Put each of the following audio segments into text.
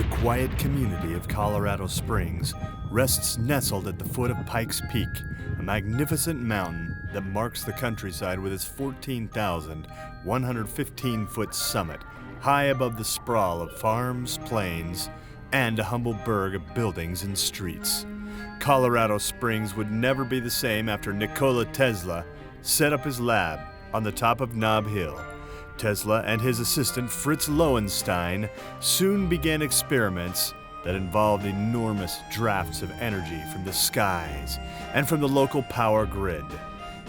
The quiet community of Colorado Springs rests nestled at the foot of Pikes Peak, a magnificent mountain that marks the countryside with its 14,115-foot summit, high above the sprawl of farms, plains, and a humble burg of buildings and streets. Colorado Springs would never be the same after Nikola Tesla set up his lab on the top of Nob Hill. Tesla and his assistant Fritz Lowenstein soon began experiments that involved enormous drafts of energy from the skies and from the local power grid.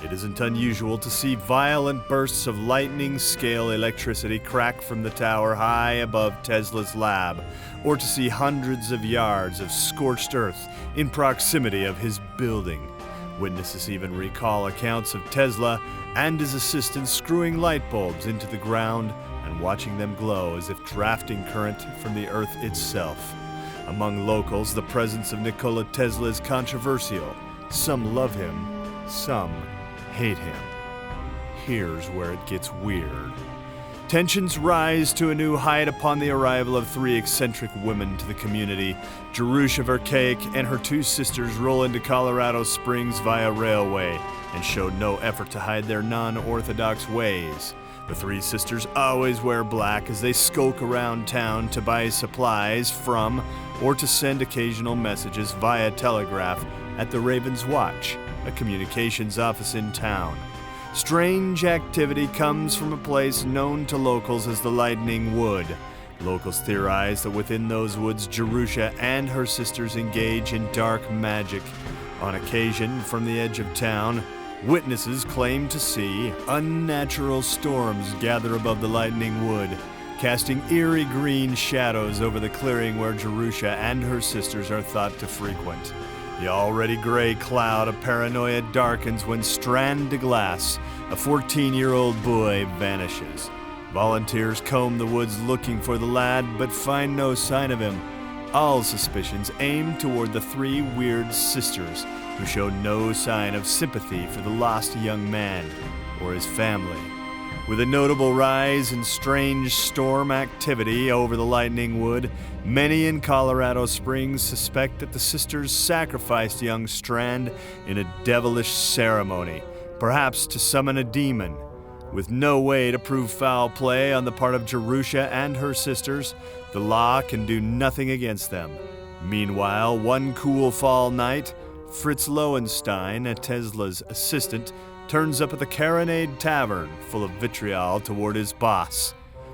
It isn't unusual to see violent bursts of lightning-scale electricity crack from the tower high above Tesla's lab, or to see hundreds of yards of scorched earth in proximity of his building. Witnesses even recall accounts of Tesla and his assistant screwing light bulbs into the ground and watching them glow as if drafting current from the earth itself. Among locals, the presence of Nikola Tesla is controversial. Some love him, some hate him. Here's where it gets weird. Tensions rise to a new height upon the arrival of three eccentric women to the community. Jerusha Verkaik and her two sisters roll into Colorado Springs via railway and show no effort to hide their non-orthodox ways. The three sisters always wear black as they skulk around town to buy supplies from or to send occasional messages via telegraph at the Raven's Watch, a communications office in town. Strange activity comes from a place known to locals as the Lightning Wood. Locals theorize that within those woods, Jerusha and her sisters engage in dark magic. On occasion, from the edge of town, witnesses claim to see unnatural storms gather above the Lightning Wood, casting eerie green shadows over the clearing where Jerusha and her sisters are thought to frequent. The already gray cloud of paranoia darkens when Strand de Glass, a 14-year-old boy, vanishes. Volunteers comb the woods looking for the lad, but find no sign of him. All suspicions aim toward the three weird sisters, who show no sign of sympathy for the lost young man or his family. With a notable rise in strange storm activity over the Lightning Wood, many in Colorado Springs suspect that the sisters sacrificed young Strand in a devilish ceremony, perhaps to summon a demon. With no way to prove foul play on the part of Jerusha and her sisters, the law can do nothing against them. Meanwhile, one cool fall night, Fritz Lowenstein, Tesla's assistant, turns up at the Carronade Tavern, full of vitriol toward his boss.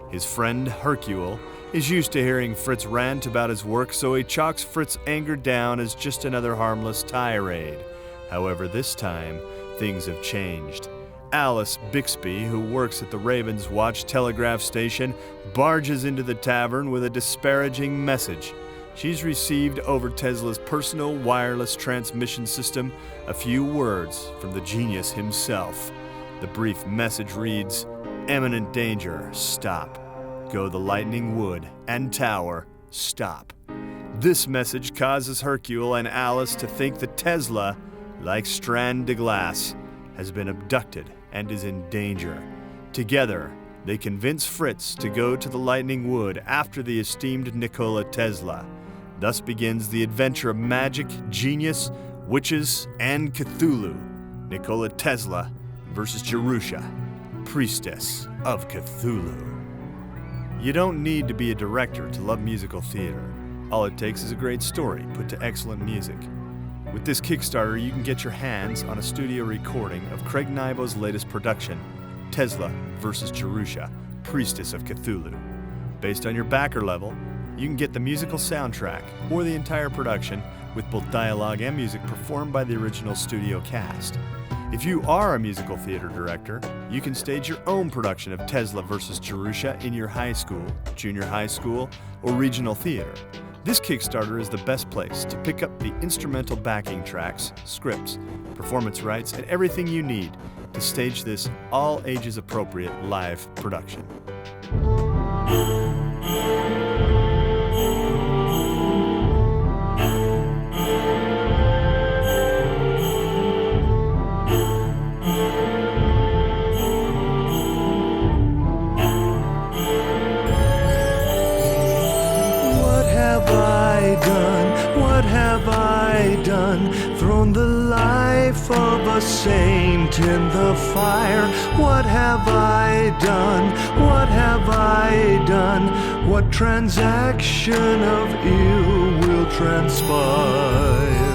His friend, Hercule, is used to hearing Fritz rant about his work, so he chalks Fritz's anger down as just another harmless tirade. However, this time, things have changed. Alice Bixby, who works at the Raven's Watch telegraph station, barges into the tavern with a disparaging message. She's received over Tesla's personal wireless transmission system a few words from the genius himself. The brief message reads, "Imminent danger, stop. Go the Lightning Wood and Tower, stop." This message causes Hercule and Alice to think that Tesla, like Strand de Glass, has been abducted and is in danger. Together, they convince Fritz to go to the Lightning Wood after the esteemed Nikola Tesla. Thus begins the adventure of magic, genius, witches, and Cthulhu. Nikola Tesla versus Jerusha, priestess of Cthulhu. You don't need to be a director to love musical theater. All it takes is a great story put to excellent music. With this Kickstarter, you can get your hands on a studio recording of Craig Nybo's latest production, Tesla versus Jerusha, priestess of Cthulhu. Based on your backer level, you can get the musical soundtrack or the entire production with both dialogue and music performed by the original studio cast. If you are a musical theater director, you can stage your own production of Tesla versus Jerusha in your high school, junior high school, or regional theater. This Kickstarter is the best place to pick up the instrumental backing tracks, scripts, performance rights, and everything you need to stage this all-ages appropriate live production. life of a saint in the fire. What have I done? What have I done? What transaction of ill will transpire?